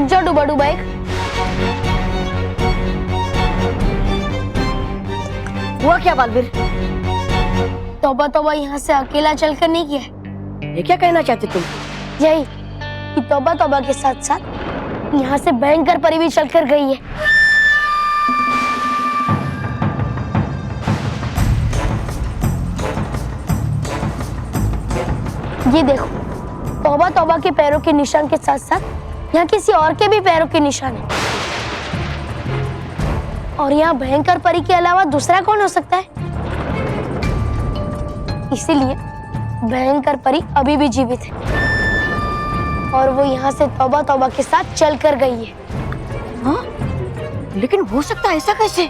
रुक जा डुबाडू बाइक। हुआ क्या बालवीर? तौबा तौबा यहाँ से अकेला चलकर नहीं किया। ये क्या कहना चाहते तुम? यही कि तौबा तौबा के साथ साथ यहाँ से भयंकर परी भी चलकर गई है। ये देखो, तौबा तौबा के पैरों के निशान के साथ साथ यहाँ किसी और के भी पैरों के निशान है। और यहाँ भयंकर परी के अलावा दूसरा कौन हो सकता है? इसीलिए भयंकर परी अभी भी जीवित है और वो यहाँ से तौबा तौबा के साथ चल कर गई है। हाँ? लेकिन हो सकता है ऐसा कैसे?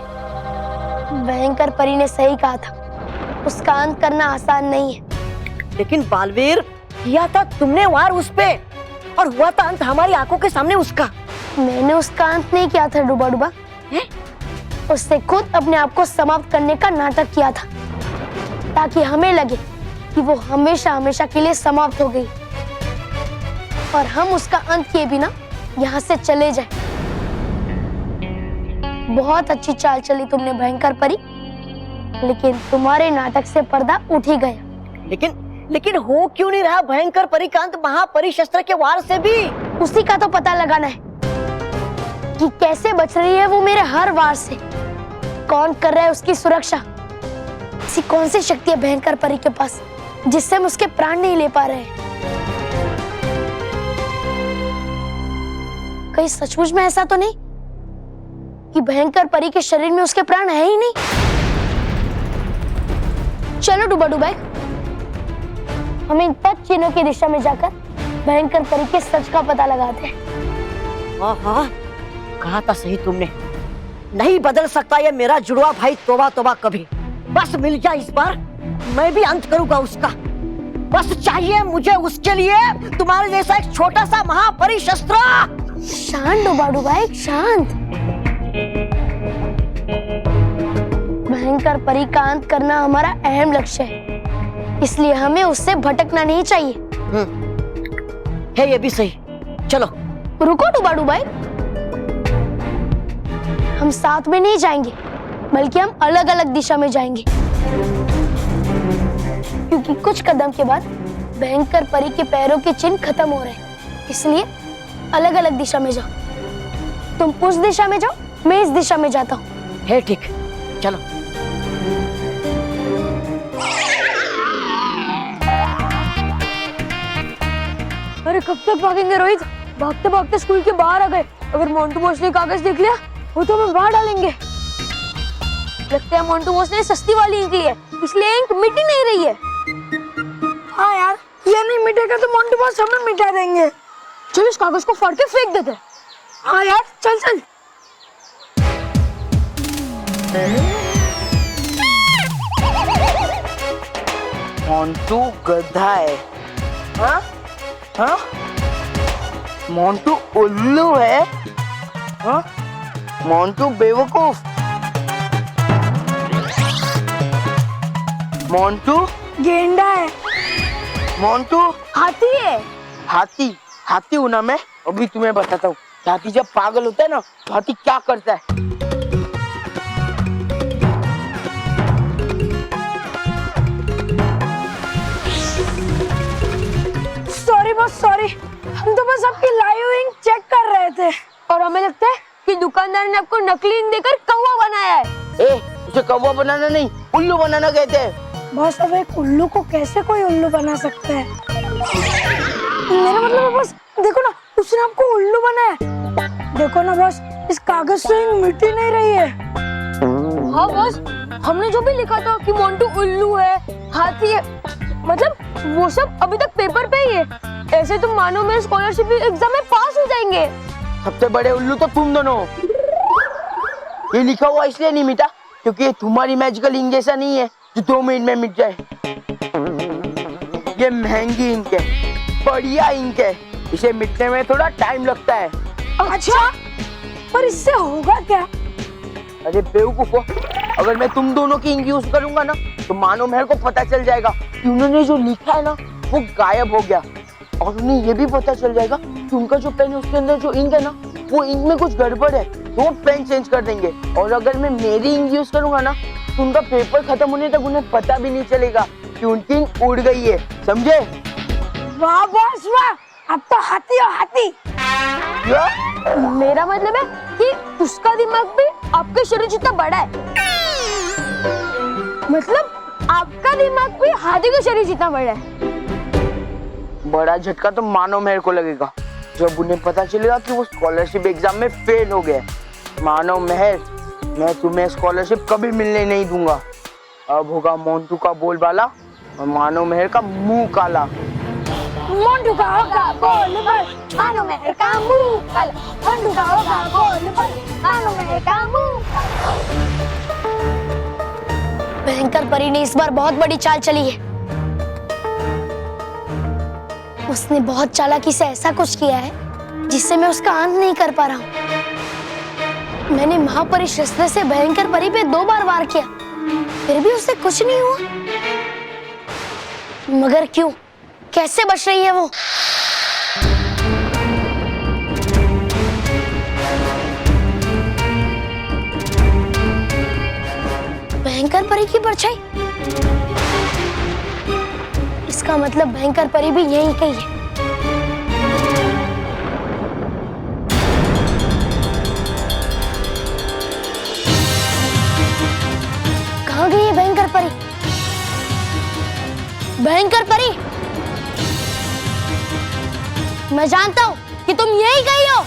भयंकर परी ने सही कहा था, उसका अंत करना आसान नहीं है। लेकिन बालवीर, किया था तुमने वार उस पे और हुआ था अंत हमारी आंखों के सामने उसका। मैंने उसका अंत नहीं किया था डुबा डुबा, उससे खुद अपने आप को समाप्त करने का नाटक किया था ताकि हमें लगे कि वो हमेशा हमेशा के लिए समाप्त हो गई और हम उसका अंत किए बिना यहाँ से चले जाएं। बहुत अच्छी चाल चली तुमने भयंकर परी, लेकिन तुम्हारे नाटक से पर्दा उठ ही गया। लेकिन हो क्यों नहीं रहा भयंकर परी का अंत महापरी शस्त्र के वार से भी? उसी का तो पता लगाना है कि कैसे बच रही है वो मेरे हर वार से। कौन कर रहा है उसकी सुरक्षा? ऐसी कौन सी शक्ति है भयंकर परी के पास जिससे हम उसके प्राण नहीं ले पा रहे हैं? कहीं सचमुच में ऐसा तो नहीं कि भयंकर परी के शरीर में उसके प्राण है ही नहीं? चलो डुबा डुबा, हम इन 5 चिन्हों की दिशा में जाकर भयंकर परी के सच का पता लगाते हैं। हाँ, कहा था सही तुमने, नहीं बदल सकता ये मेरा जुड़वा भाई तौबा तौबा कभी। बस मिल जाए इस बार, मैं भी अंत करूंगा उसका। बस चाहिए मुझे उसके लिए तुम्हारे जैसा एक छोटा सा महापरी शस्त्र। शांत डुबा डुबा, शांत। भयंकर परी का अंत करना हमारा अहम लक्ष्य है, इसलिए हमें उससे भटकना नहीं चाहिए। है ये भी सही। चलो रुको डुबा डुबा, हम साथ में नहीं जाएंगे बल्कि हम अलग अलग दिशा में जाएंगे, क्योंकि कुछ कदम के बाद भयंकर परी के पैरों के चिन्ह खत्म हो रहे हैं। इसलिए अलग अलग दिशा में जाओ। तुम उस दिशा में जाओ, मैं इस दिशा में जाता हूँ। है ठीक, चलो। अरे कब तक भागेंगे रोहित? भागते भागते स्कूल के बाहर आ गए। अगर मोंटू बॉस ने कागज देख लिया वो तो हमें बाहर डालेंगे। लगता है मोंटू बॉस ने सस्ती वाली इंक ली है, इसलिए इंक मिट ही नहीं रही है। हाँ यार, ये नहीं मिटेगा तो मोंटू बॉस हमें मिटा देंगे। चल इस कागज को फाड़ के फेंक देते। हाँ यार, चल चल। मोंटू गधा है। हाँ? हाँ? मोंटू उल्लू है। हाँ? मोंटू बेवकूफ। मोंटू गेंडा है। मोंटू हाथी है। हाथी हूं ना मैं। अभी तुम्हें बताता हूँ। हाथी जब पागल होता है ना तो हाथी क्या करता है। Sorry boss, sorry. हम तो बस आपकी लाइव इंक चेक कर रहे थे और हमें लगता है कि दुकानदार ने आपको नकली इंक देकर कौवा बनाया है। उसे कौवा बनाना नहीं, उल्लू बनाना कहते हैं। बॉस, अब एक उल्लू को कैसे कोई उल्लू बना सकता है? मेरा मतलब है बॉस, देखो ना, उसने आपको उल्लू बनाया। देखो ना बॉस, इस कागज से इंक मिट ही नहीं रही है। हाँ बॉस, हमने जो भी लिखा था कि मोंटू उल्लू है, हाथी है, मतलब वो सब अभी तक पेपर पे ही है। ऐसे तुम मानो मेरे स्कॉलरशिप एग्जाम में पास हो जाएंगे। सबसे बड़े उल्लू तो तुम दोनों। ये लिखा हुआ इसलिए नहीं मिटा क्योंकि ये तुम्हारी मैजिकल इंक जैसा नहीं है जो 2 मिनट में मिट जाए। ये महंगी इंक है, बढ़िया इंक है, इसे मिटने में थोड़ा टाइम लगता है। अच्छा, पर इससे होगा क्या? अरे बेवकूफो, अगर मैं तुम दोनों की इंक यूज करूंगा ना तो मानो मेरे को पता चल जाएगा कि उन्होंने जो लिखा है ना वो गायब हो गया, और उन्हें ये भी पता चल जाएगा उनका जो पेन है उसके अंदर जो इंक है ना, वो इंक में कुछ गड़बड़ है, तो वो पेन चेंज कर देंगे। और अगर मैं मेरी इंक यूज करूंगा ना, तो उनका पेपर खत्म होने तक उन्हें पता भी नहीं चलेगा कि उनकी इंक उड़ गई है, समझे? वाह बॉस वाह, अब तो हाथी हो हाथी। क्या? मेरा मतलब है कि उसका दिमाग भी आपके शरीर जितना बड़ा है। मतलब आपका दिमाग भी हाथी के शरीर जितना बड़ा है। बड़ा झटका तो मानो मेरे को लगेगा जब उन्हें पता चलेगा कि वो स्कॉलरशिप एग्जाम में फेल हो गए। मानो मेहर, मैं तुम्हें स्कॉलरशिप कभी मिलने नहीं दूंगा। अब होगा मोंटू का बोलबाला और मानो मेहर का मुंह काला। मोंटू का होगा बोलबाला, मानो मेहर का मुंह काला। मोंटू का होगा बोलबाला, मानो मेहर का मुंह काला। भयंकर परी ने इस बार बहुत बड़ी चाल चली है। उसने बहुत चालाकी से ऐसा कुछ किया है जिससे मैं उसका अंत नहीं कर पा रहा हूँ। मैंने महापरी शस्त्र से भयंकर परी पे 2 बार वार किया, फिर भी उससे कुछ नहीं हुआ। मगर क्यों? कैसे बच रही है वो? भयंकर परी की परछाई। इसका मतलब भयंकर परी भी यहीं कहीं है। कहाँ गई है भयंकर परी? भयंकर परी, मैं जानता हूँ कि तुम यहीं गई हो।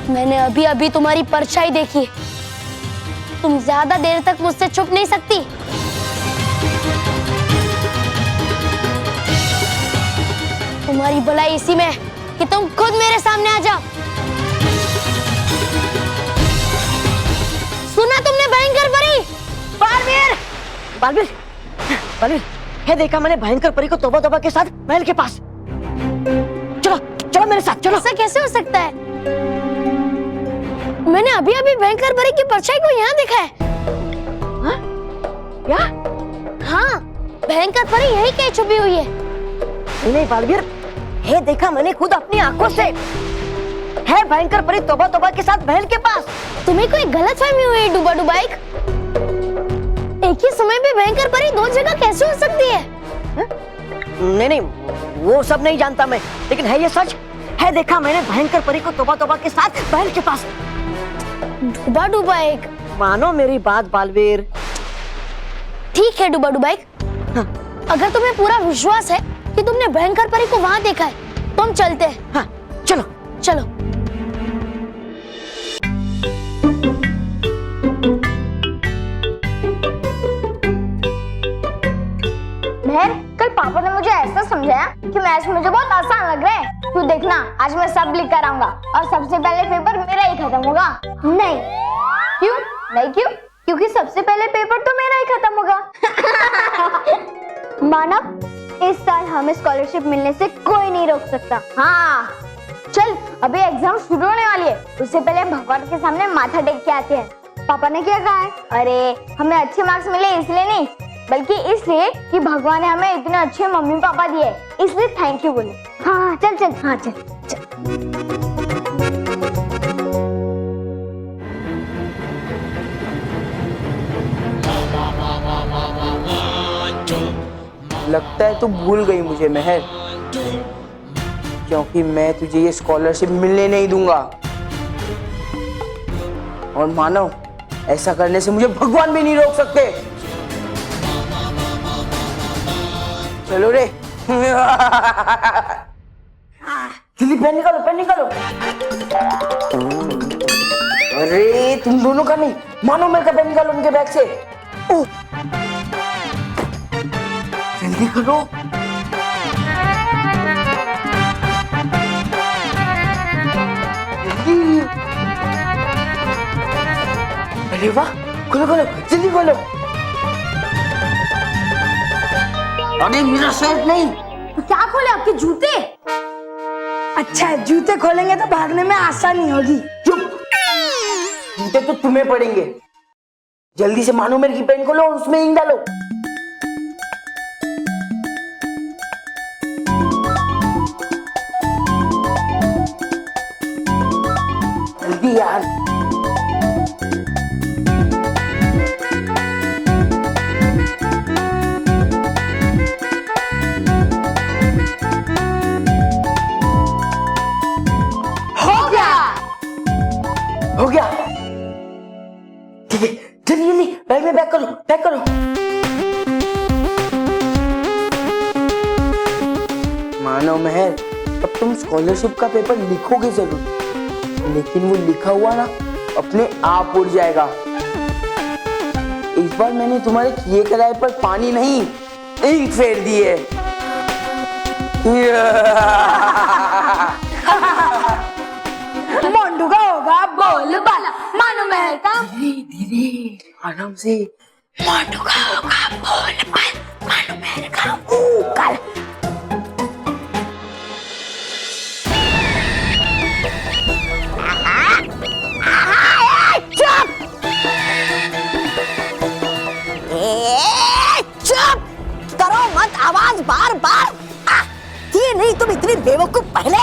मैंने अभी अभी तुम्हारी परछाई देखी है। तुम ज्यादा देर तक मुझसे छुप नहीं सकती। तुम्हारी भलाई इसी में है कि तुम खुद मेरे सामने आ जाओ। सुना तुमने भयंकर परी? बालवीर, बालवीर, बालवीर, है देखा मैंने भयंकर परी को तोबा तोबा के साथ महल के पास। चलो चलो मेरे साथ चलो। ऐसा कैसे हो सकता है? मैंने अभी अभी भयंकर परी की परछाई को यहाँ देखा है। हाँ? क्या? हाँ, भयंकर परी यहीं कहीं छुपी हुई है। नहीं बालवीर, है देखा मैंने खुद अपनी आंखों से। है भयंकर परी तोबा तोबा के साथ महल के पास। तुम्हें कोई गलतफहमी हुई है डूबा डुबाइक? एक ही समय पे भयंकर परी 2 जगह कैसे हो सकती है? नहीं नहीं, वो सब नहीं जानता मैं, लेकिन है ये सच। है देखा मैंने भयंकर परी को तोबा तोबा के साथ महल के पास। डूबा डुबाइक, मानो मेरी बात बालवीर। ठीक है डूबा डुबाइक। हाँ। अगर तुम्हें पूरा विश्वास है कि तुमने भयंकर परी को वहाँ देखा है, तो हम चलते हैं। हाँ, चलो चलो। बहन, कल पापा ने मुझे ऐसा समझाया कि मैथ्स मुझे बहुत आसान लग रहा है। तू देखना, आज मैं सब लिख कर आऊंगा और सबसे पहले पेपर मेरा ही खत्म होगा। नहीं। क्यों? नहीं क्यों? क्योंकि सबसे पहले पेपर तो मेरा ही खत्म होगा। मानव, इस साल हमें स्कॉलरशिप मिलने से कोई नहीं रोक सकता। हाँ, चल अभी एग्जाम शुरू होने वाली है, उससे पहले भगवान के सामने माथा टेक के आते हैं। पापा ने क्या कहा है? अरे हमें अच्छे मार्क्स मिले इसलिए नहीं, बल्कि इसलिए कि भगवान ने हमें इतने अच्छे मम्मी पापा दिए, इसलिए थैंक यू बोले। हाँ चल चल, हाँ चल चल। लगता है तू भूल गई मुझे मेहर, क्योंकि मैं तुझे ये स्कॉलरशिप मिलने नहीं दूंगा। और मानो, ऐसा करने से मुझे भगवान भी नहीं रोक सकते। चलो रे। जल्दी पेन निकालो, पेन निकालो। अरे तुम दोनों का नहीं, मानो मेरे का पेन निकालो उनके बैग से। ओह, जल्दी करो। जल्दी। अरे वाह, खोलो खोलो, जल्दी खोलो। अरे मेरा शर्ट नहीं। क्या खोले? आपके जूते? अच्छा है, जूते खोलेंगे तो भागने में आसानी होगी। चुप, जूते तो तुम्हें पड़ेंगे। जल्दी से मानो मेरी की पेन खोलो और उसमें इंक डालो। होगी यार। हो गया। ठीक है, जल्दी जल्दी बैग में पैक करो, पैक करो। मानो मेहर, अब तुम स्कॉलरशिप का पेपर लिखोगे जरूर, लेकिन वो लिखा हुआ ना अपने आप उड़ जाएगा। इस बार मैंने तुम्हारे किए कराए पर पानी नहीं, इंक फेर दी है। मोंडू का होगा बोल बाला, मानो महल का। धीरे धीरे आराम से। मोंडू का होगा बोल बाल, मानो महल का ऊकल। चुप करो मत, आवाज बार बार। थी नहीं तुम इतनी बेवकूफ पहले।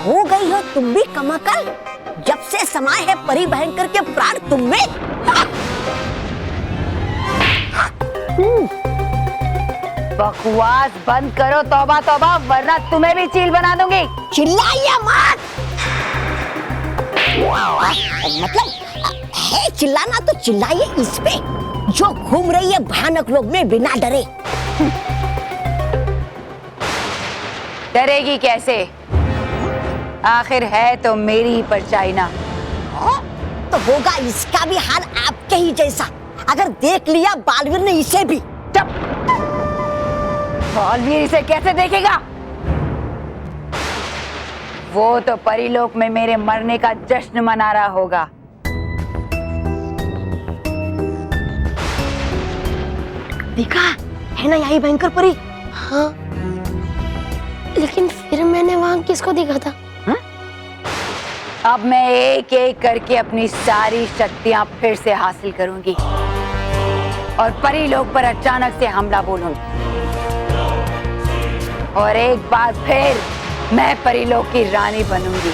हो गई हो तुम भी कमाकल, जब से समाये है परी भयंकर के प्राण तुम में। बकवास बंद करो, तौबा तौबा, वरना तुम्हें भी चील बना दूंगी। चिल्लाइए मत। मतलब है चिल्लाना तो चिल्लाइए इस पे जो घूम रही है भयानक लोग में बिना डरे। डरेगी कैसे? आखिर है तो मेरी ही परछाई ना। तो होगा इसका भी हाल आपके ही जैसा, अगर देख लिया बालवीर ने इसे भी। बालवीर इसे कैसे देखेगा? वो तो परीलोक में मेरे मरने का जश्न मना रहा होगा। देखा है ना यही भयंकर परी। हाँ, लेकिन फिर मैंने वहां किसको देखा था? अब मैं एक एक करके अपनी सारी शक्तियां फिर से हासिल करूंगी और परीलोक पर अचानक से हमला बोलूंगी, और एक बार फिर मैं परीलोक की रानी बनूंगी।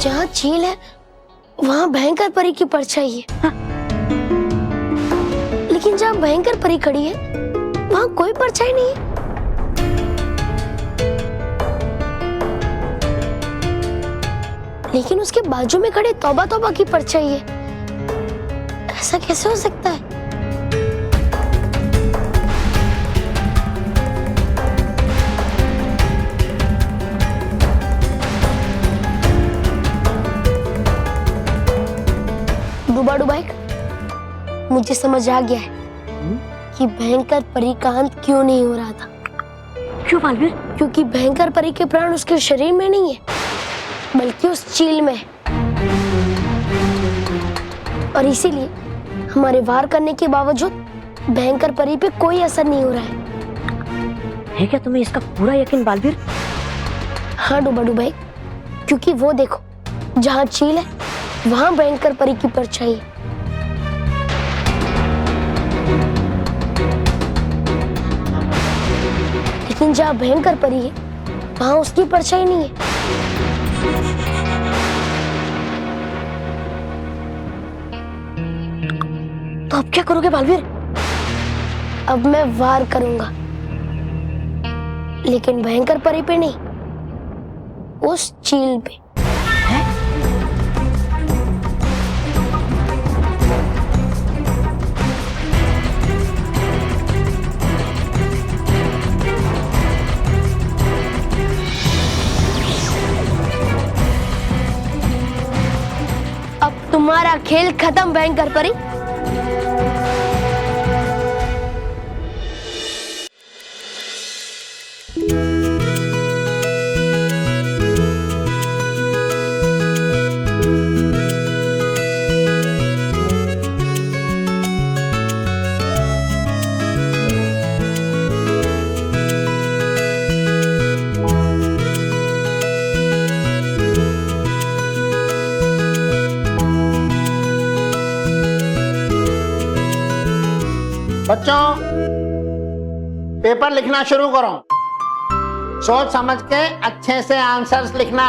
जहाँ झील है वहाँ भयंकर परी की परछाई है। हाँ। लेकिन जहाँ भयंकर परी खड़ी है वहाँ कोई परछाई नहीं है। लेकिन उसके बाजू में खड़े तौबा तौबा की परछाई है। ऐसा कैसे हो सकता है? डूबाडू भाई, मुझे समझ आ गया है कि भयंकर परी का अंत क्यों नहीं हो रहा था। क्यों बालवीर? क्योंकि भयंकर परी के प्राण उसके शरीर में नहीं है, बल्कि उस चील में है। और इसीलिए हमारे वार करने के बावजूद भयंकर परी पे कोई असर नहीं हो रहा है क्या तुम्हें इसका पूरा यकीन बालवीर? हाँ डूबाडू भाई, क्योंकि वो देखो, जहाँ चील है वहां भयंकर परी की परछाई है। लेकिन जहाँ भयंकर परी है वहां उसकी परछाई नहीं है। तो अब क्या करोगे बालवीर? अब मैं वार करूंगा, लेकिन भयंकर परी पे नहीं, उस चील पे। अब तुम्हारा खेल खत्म भयंकर परी। बच्चों पेपर लिखना शुरू करो। सोच समझ के अच्छे से आंसर्स लिखना।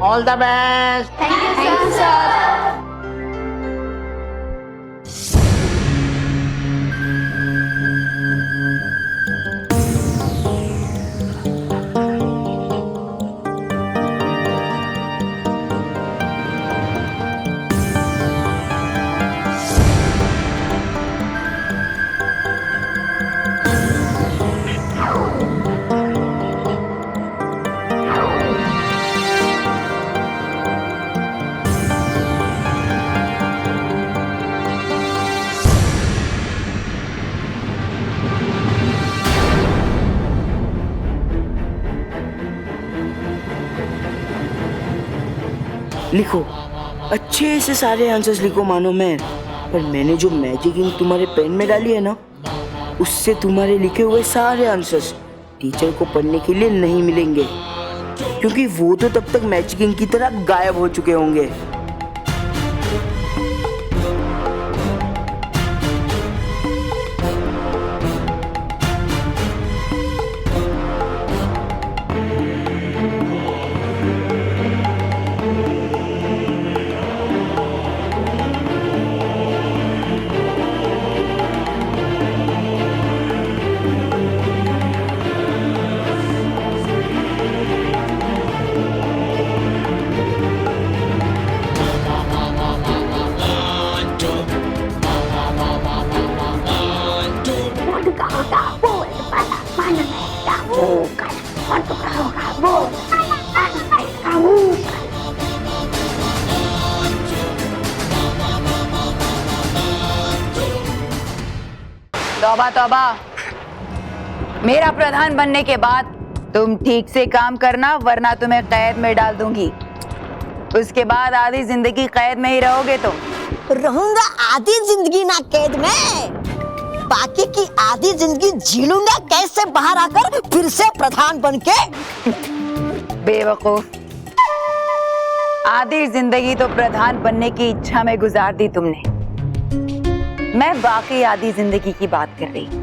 All the best. Thank you sir. लिखो, अच्छे से सारे आंसर्स लिखो मानो मैं। पर मैंने जो मैजिक इंक तुम्हारे पेन में डाली है ना, उससे तुम्हारे लिखे हुए सारे आंसर्स टीचर को पढ़ने के लिए नहीं मिलेंगे, क्योंकि वो तो तब तक मैजिक इंक की तरह गायब हो चुके होंगे। तौबा तौबा, मेरा प्रधान बनने के बाद तुम ठीक से काम करना, वरना तुम्हें कैद में डाल दूंगी। उसके बाद आधी जिंदगी कैद में ही रहोगे तुम। रहूंगा आधी जिंदगी ना कैद में, बाकी की आधी जिंदगी जी लूंगा कैसे बाहर आकर फिर से प्रधान बन के। बेवकूफ, आधी जिंदगी तो प्रधान बनने की इच्छा में गुजार दी तुमने। मैं बाकी आधी जिंदगी की बात कर रही हूँ।